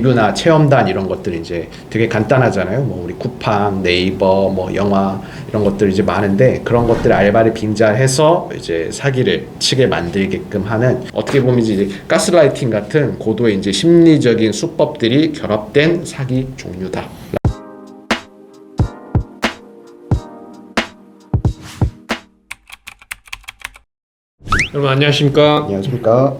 리뷰나 체험단 이런 것들이 이제 되게 간단하잖아요. 뭐 우리 쿠팡, 네이버, 뭐 영화 이런 것들이 이제 많은데 그런 것들 알바를 빙자해서 이제 사기를 치게 만들게끔 하는 어떻게 보면 이제 가스라이팅 같은 고도의 이제 심리적인 수법들이 결합된 사기 종류다. 여러분 안녕하십니까. 안녕하십니까.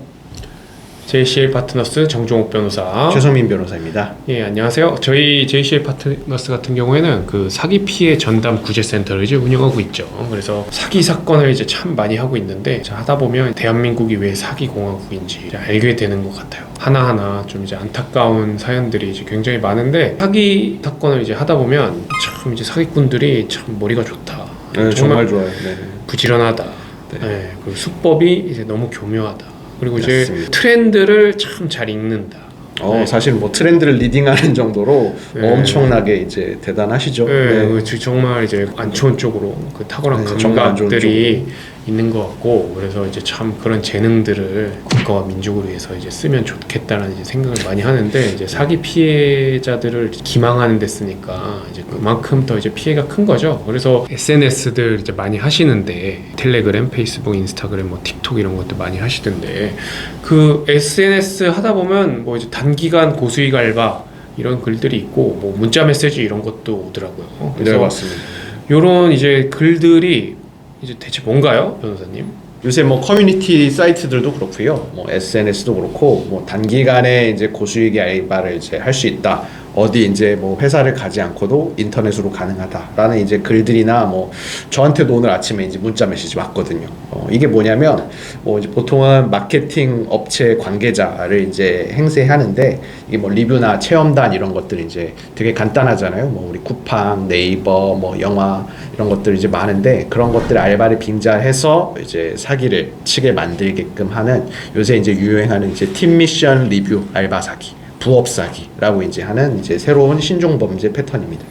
JCL 파트너스 정종욱 변호사. 최성민 변호사입니다. 예, 안녕하세요. 저희 JCL 파트너스 같은 경우에는 그 사기 피해 전담 구제센터를 이제 운영하고 있죠. 그래서 사기 사건을 이제 참 많이 하고 있는데 하다 보면 대한민국이 왜 사기 공화국인지 알게 되는 것 같아요. 하나하나 좀 이제 안타까운 사연들이 이제 굉장히 많은데 사기 사건을 이제 하다 보면 참 이제 사기꾼들이 참 머리가 좋다. 네, 정말 좋아요. 네. 부지런하다. 네. 네, 그리고 수법이 이제 너무 교묘하다. 그리고 이제 맞습니다. 트렌드를 참 잘 읽는다. 네. 사실 뭐 트렌드를 리딩하는 정도로 네. 엄청나게 이제 대단하시죠. 네, 네. 정말 이제 안 좋은 쪽으로 그 탁월한 네, 정말 안 좋은 감각들이 있는 것 같고, 그래서 이제 참 그런 재능들을 국가와 민족을 위해서 이제 쓰면 좋겠다는 이제 생각을 많이 하는데, 이제 사기 피해자들을 기망하는 데 쓰니까 이제 그만큼 더 이제 피해가 큰 거죠. 그래서 SNS들 이제 많이 하시는데, 텔레그램, 페이스북, 인스타그램, 뭐 틱톡 이런 것도 많이 하시던데, 그 SNS 하다 보면 뭐 이제 단기간 고수익 알바 이런 글들이 있고, 뭐 문자 메시지 이런 것도 오더라고요. 그래서 네, 맞습니다. 요런 이제 글들이 이제 대체 뭔가요, 변호사님? 요새 뭐 커뮤니티 사이트들도 그렇고요. 뭐 SNS도 그렇고 뭐 단기간에 이제 고수익의 알바를 이제 할 수 있다. 어디 이제 뭐 회사를 가지 않고도 인터넷으로 가능하다라는 이제 글들이나 뭐 저한테도 오늘 아침에 이제 문자 메시지 왔거든요. 이게 뭐냐면 뭐 이제 보통은 마케팅 업체 관계자를 이제 행세하는데 이게 뭐 리뷰나 체험단 이런 것들이 이제 되게 간단하잖아요. 뭐 우리 쿠팡, 네이버, 뭐 영화 이런 것들이 이제 많은데 그런 것들 알바를 빙자해서 이제 사기를 치게 만들게끔 하는 요새 이제 유행하는 이제 팀 미션 리뷰 알바 사기. 부업 사기라고 이제 하는 이제 새로운 신종 범죄 패턴입니다.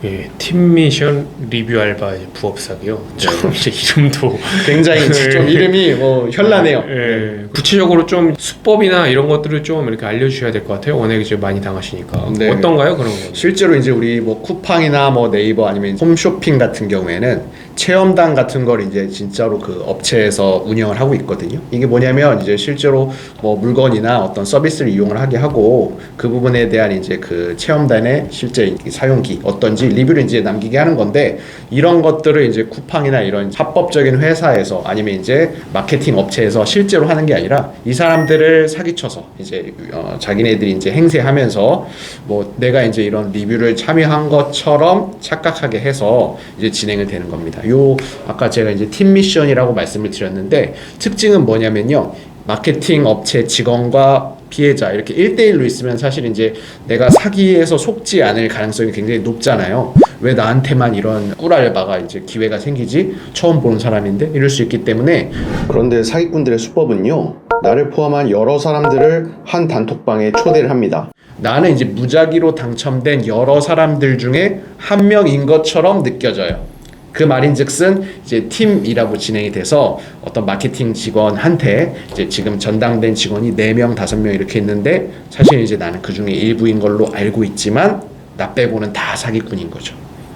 예, 팀 미션 리뷰 알바 부업 사기요. 참 이제 이름도 굉장히 좀 이름이 뭐 현란해요. 예, 구체적으로 좀 수법이나 이런 것들을 좀 이렇게 알려주셔야 될 것 같아요. 워낙 이제 많이 당하시니까. 네. 어떤가요, 그런 거? 실제로 이제 우리 뭐 쿠팡이나 뭐 네이버 아니면 홈쇼핑 같은 경우에는 체험단 같은 걸 이제 진짜로 그 업체에서 운영을 하고 있거든요. 이게 뭐냐면 이제 실제로 뭐 물건이나 어떤 서비스를 이용을 하게 하고 그 부분에 대한 이제 그 체험단의 실제 사용기 어떤지 리뷰를 이제 남기게 하는 건데 이런 것들을 이제 쿠팡이나 이런 합법적인 회사에서 아니면 이제 마케팅 업체에서 실제로 하는 게 아니라 이 사람들을 사기쳐서 이제 자기네들이 이제 행세하면서 뭐 내가 이제 이런 리뷰를 참여한 것처럼 착각하게 해서 이제 진행을 되는 겁니다. 요 아까 제가 이제 팀 미션이라고 말씀을 드렸는데 특징은 뭐냐면요. 마케팅 업체 직원과 피해자 이렇게 1대1로 있으면 사실 이제 내가 사기에서 속지 않을 가능성이 굉장히 높잖아요. 왜 나한테만 이런 꿀알바가 이제 기회가 생기지? 처음 보는 사람인데 이럴 수 있기 때문에 그런데 사기꾼들의 수법은요. 나를 포함한 여러 사람들을 한 단톡방에 초대를 합니다. 나는 이제 무작위로 당첨된 여러 사람들 중에 한 명인 것처럼 느껴져요. 그 말인즉슨 이제 팀이라고 진행이 돼서 어떤 마케팅 직원한테 이제 지금 전당된 직원이 4명, 5명 이렇게 있는데 사실 이제 나는 그 중에 일부인 걸로 알고 있지만 나 빼고는 다 사기꾼인 거죠.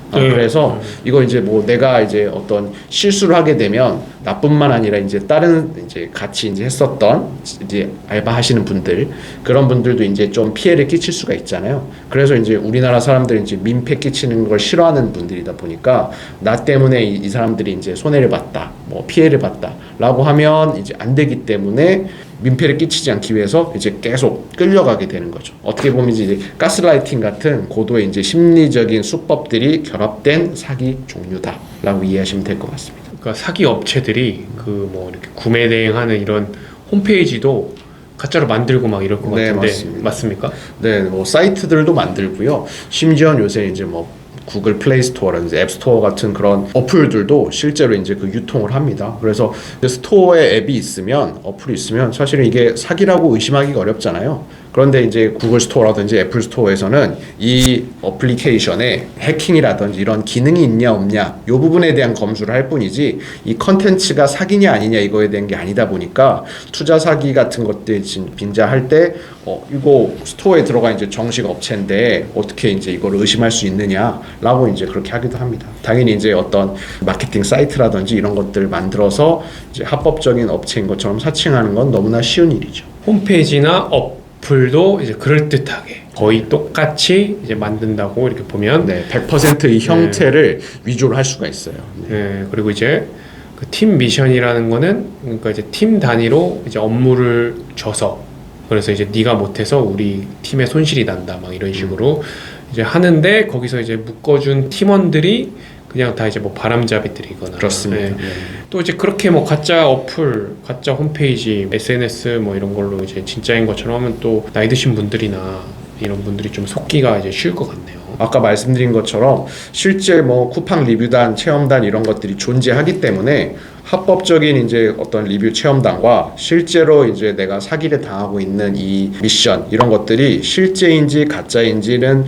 그래서 이거 이제 뭐 내가 이제 어떤 실수를 하게 되면 나뿐만 아니라 이제 다른 이제 같이 이제 했었던 이제 알바하시는 분들 그런 분들도 이제 좀 피해를 끼칠 수가 있잖아요. 그래서 이제 우리나라 사람들이 이제 민폐 끼치는 걸 싫어하는 분들이다 보니까 나 때문에 이 사람들이 이제 손해를 봤다, 뭐 피해를 봤다라고 하면 이제 안 되기 때문에 민폐를 끼치지 않기 위해서 이제 계속 끌려가게 되는 거죠. 어떻게 보면 이제 가스라이팅 같은 고도의 이제 심리적인 수법들이 결합된 사기 종류다라고 이해하시면 될 것 같습니다. 그러니까 사기 업체들이 그 뭐 이렇게 구매 대행하는 이런 홈페이지도 가짜로 만들고 막 이럴 것 네, 같은데 맞습니다. 맞습니까? 네, 뭐 사이트들도 만들고요. 심지어 요새 이제 뭐 구글 플레이 스토어라든지 앱 스토어 같은 그런 어플들도 실제로 이제 그 유통을 합니다. 그래서 스토어에 앱이 있으면 어플이 있으면 사실은 이게 사기라고 의심하기가 어렵잖아요. 그런데 이제 구글 스토어라든지 애플 스토어에서는 이 어플리케이션에 해킹이라든지 이런 기능이 있냐 없냐 이 부분에 대한 검수를 할 뿐이지 이 컨텐츠가 사기냐 아니냐 이거에 대한 게 아니다 보니까 투자 사기 같은 것들 빙자할 때 이거 스토어에 들어가 이제 정식 업체인데 어떻게 이제 이걸 의심할 수 있느냐라고 이제 그렇게 하기도 합니다. 당연히 이제 어떤 마케팅 사이트라든지 이런 것들을 만들어서 이제 합법적인 업체인 것처럼 사칭하는 건 너무나 쉬운 일이죠. 홈페이지나 어플도 이제 그럴듯하게 거의 똑같이 이제 만든다고 이렇게 보면 네, 100% 이 형태를 위조를 할 수가 있어요. 네, 그리고 이제 그 팀 미션이라는 거는 그러니까 이제 팀 단위로 이제 업무를 줘서 그래서 이제 네가 못해서 우리 팀에 손실이 난다 막 이런 식으로 이제 하는데 거기서 이제 묶어준 팀원들이 그냥 다 이제 뭐 바람잡이들이거나 그렇습니다. 네. 네. 또 이제 그렇게 뭐 가짜 어플, 가짜 홈페이지, SNS 뭐 이런 걸로 이제 진짜인 것처럼 하면 또 나이 드신 분들이나 이런 분들이 좀 속기가 이제 쉬울 것 같네요. 아까 말씀드린 것처럼 실제 뭐 쿠팡 리뷰단, 체험단 이런 것들이 존재하기 때문에 합법적인 이제 어떤 리뷰 체험단과 실제로 이제 내가 사기를 당하고 있는 이 미션 이런 것들이 실제인지 가짜인지는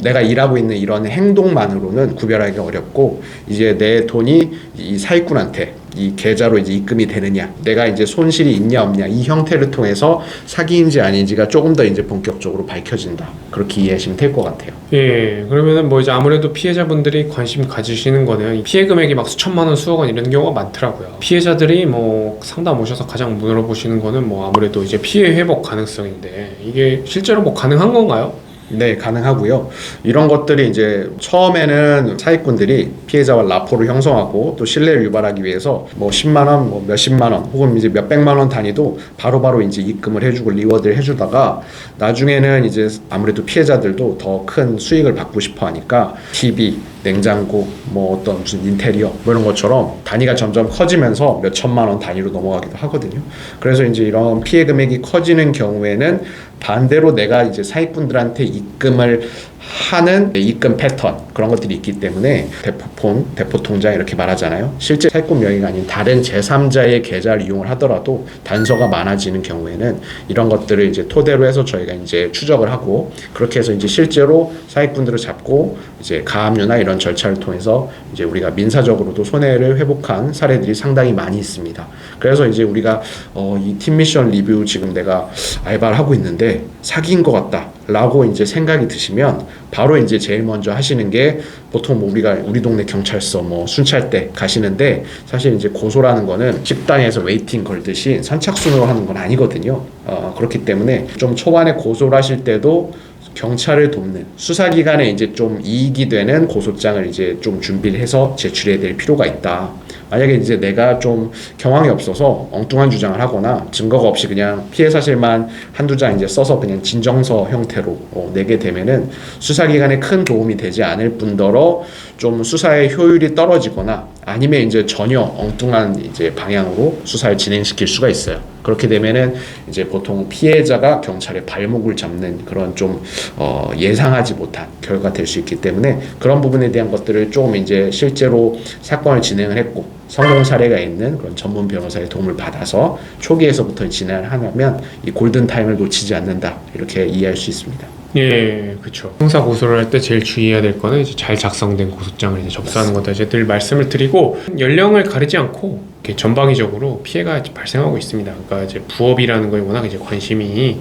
내가 일하고 있는 이런 행동만으로는 구별하기 어렵고 이제 내 돈이 이 사기꾼한테 이 계좌로 이제 입금이 되느냐, 내가 이제 손실이 있냐 없냐 이 형태를 통해서 사기인지 아닌지가 조금 더 이제 본격적으로 밝혀진다. 그렇게 이해하시면 될 것 같아요. 예, 그러면은 뭐 이제 아무래도 피해자분들이 관심 가지시는 거는 피해 금액이 막 수천만 원, 수억 원 이런 경우가 많더라고요. 피해자들이 뭐 상담 오셔서 가장 물어보시는 거는 뭐 아무래도 이제 피해 회복 가능성인데 이게 실제로 뭐 가능한 건가요? 네, 가능하고요. 이런 것들이 이제 처음에는 사기꾼들이 피해자와 라포를 형성하고 또 신뢰를 유발하기 위해서 뭐 10만 원, 뭐 몇십만 원 혹은 이제 몇백만 원 단위도 바로바로 이제 입금을 해주고 리워드를 해주다가 나중에는 이제 아무래도 피해자들도 더 큰 수익을 받고 싶어 하니까 TV, 냉장고, 뭐 어떤 무슨 인테리어 뭐 이런 것처럼 단위가 점점 커지면서 몇 천만 원 단위로 넘어가기도 하거든요. 그래서 이제 이런 피해 금액이 커지는 경우에는 반대로 내가 이제 사기꾼들한테 입금을 하는 입금 패턴 그런 것들이 있기 때문에 대포폰, 대포통장 이렇게 말하잖아요. 실제 사기꾼 명의가 아닌 다른 제3자의 계좌를 이용을 하더라도 단서가 많아지는 경우에는 이런 것들을 이제 토대로 해서 저희가 이제 추적을 하고 그렇게 해서 이제 실제로 사기꾼들을 잡고 이제 가압류나 이런 절차를 통해서 이제 우리가 민사적으로도 손해를 회복한 사례들이 상당히 많이 있습니다. 그래서 이제 우리가 이 팀 미션 리뷰 지금 내가 알바를 하고 있는데 사기인 것 같다 라고 이제 생각이 드시면 바로 이제 제일 먼저 하시는 게 보통 뭐 우리가 우리 동네 경찰서 뭐 순찰대 가시는데 사실 이제 고소라는 거는 식당에서 웨이팅 걸듯이 선착순으로 하는 건 아니거든요. 그렇기 때문에 좀 초반에 고소를 하실 때도 경찰을 돕는 수사기관에 이제 좀 이익이 되는 고소장을 이제 좀 준비를 해서 제출해야 될 필요가 있다. 만약에 이제 내가 좀 경황이 없어서 엉뚱한 주장을 하거나 증거가 없이 그냥 피해 사실만 한두 장 이제 써서 그냥 진정서 형태로 내게 되면은 수사기관에 큰 도움이 되지 않을 뿐더러 좀 수사의 효율이 떨어지거나 아니면 이제 전혀 엉뚱한 이제 방향으로 수사를 진행시킬 수가 있어요. 그렇게 되면은 이제 보통 피해자가 경찰의 발목을 잡는 그런 좀 예상하지 못한 결과가 될 수 있기 때문에 그런 부분에 대한 것들을 조금 이제 실제로 사건을 진행을 했고 성공 사례가 있는 그런 전문 변호사의 도움을 받아서 초기에서부터 진행을 하면 이 골든 타임을 놓치지 않는다 이렇게 이해할 수 있습니다. 예, 그렇죠. 형사 고소를 할 때 제일 주의해야 될 거는 이제 잘 작성된 고소장을 이제 접수하는 거다. 이제 늘 말씀을 드리고 연령을 가리지 않고 이렇게 전방위적으로 피해가 발생하고 있습니다. 그러니까 이제 부업이라는 거에 워낙 이제 관심이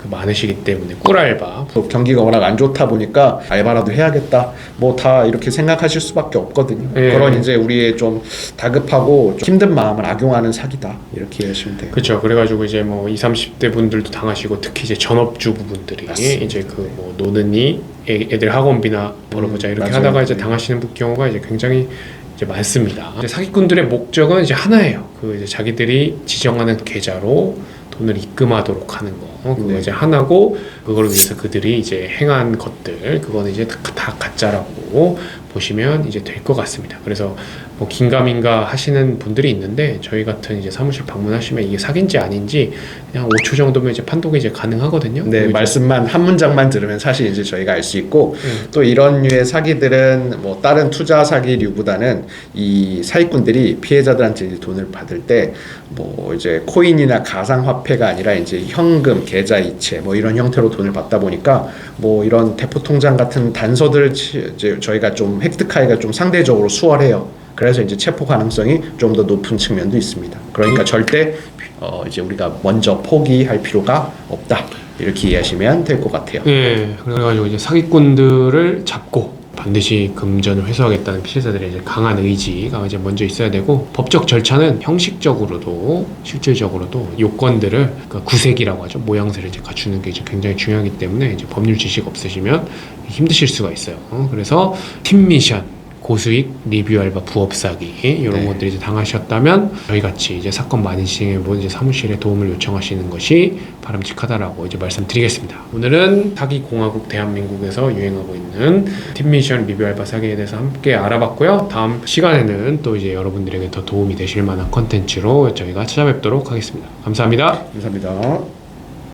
많으시기 때문에 꿀알바 경기가 워낙 안 좋다 보니까 알바라도 해야겠다 뭐 다 이렇게 생각하실 수밖에 없거든요. 예. 그런 이제 우리의 좀 다급하고 좀 힘든 마음을 악용하는 사기다 이렇게 이해하시면 돼요. 그렇죠. 그래가지고 이제 뭐 20, 30대 분들도 당하시고 특히 이제 전업주부분들이 맞습니다. 이제 그 뭐 노는이 애들 학원비나 벌어보자 이렇게 맞아요. 하다가 이제 네. 당하시는 경우가 이제 굉장히 이제 많습니다. 이제 사기꾼들의 목적은 이제 하나예요. 그 이제 자기들이 지정하는 계좌로 돈을 입금하도록 하는 거 그거 네. 이제 하나고 그걸 위해서 그들이 이제 행한 것들 그거는 이제 다 가짜라고 보시면 이제 될 것 같습니다. 그래서 뭐 긴가민가 하시는 분들이 있는데 저희 같은 이제 사무실 방문하시면 이게 사기인지 아닌지 그냥 5초 정도면 이제 판독이 이제 가능하거든요. 네, 말씀만 한 문장만 들으면 사실 이제 저희가 알 수 있고 또 이런 류의 사기들은 뭐 다른 투자 사기류보다는 이 사기꾼들이 피해자들한테 이제 돈을 받을 때 뭐 이제 코인이나 가상화폐가 아니라 이제 현금, 계좌이체 뭐 이런 형태로 돈을 받다 보니까 뭐 이런 대포통장 같은 단서들을 이제 저희가 좀 획득하기가 좀 상대적으로 수월해요. 그래서 이제 체포 가능성이 좀 더 높은 측면도 있습니다. 그러니까 절대 이제 우리가 먼저 포기할 필요가 없다. 이렇게 이해하시면 될 것 같아요. 네, 그래가지고 이제 사기꾼들을 잡고 반드시 금전을 회수하겠다는 피해자들의 이제 강한 의지가 이제 먼저 있어야 되고 법적 절차는 형식적으로도 실질적으로도 요건들을 그러니까 구색이라고 하죠 모양새를 이제 갖추는 게 이제 굉장히 중요하기 때문에 이제 법률 지식 없으시면 힘드실 수가 있어요. 그래서 팀 미션 고수익 리뷰 알바 부업 사기 이런 것들이 이제 당하셨다면 저희 같이 이제 사건 많이 진행해본 이제 사무실에 도움을 요청하시는 것이 바람직하다라고 이제 말씀드리겠습니다. 오늘은 사기 공화국 대한민국에서 유행하고 있는 팀 미션 리뷰 알바 사기에 대해서 함께 알아봤고요. 다음 시간에는 또 이제 여러분들에게 더 도움이 되실 만한 컨텐츠로 저희가 찾아뵙도록 하겠습니다. 감사합니다. 감사합니다.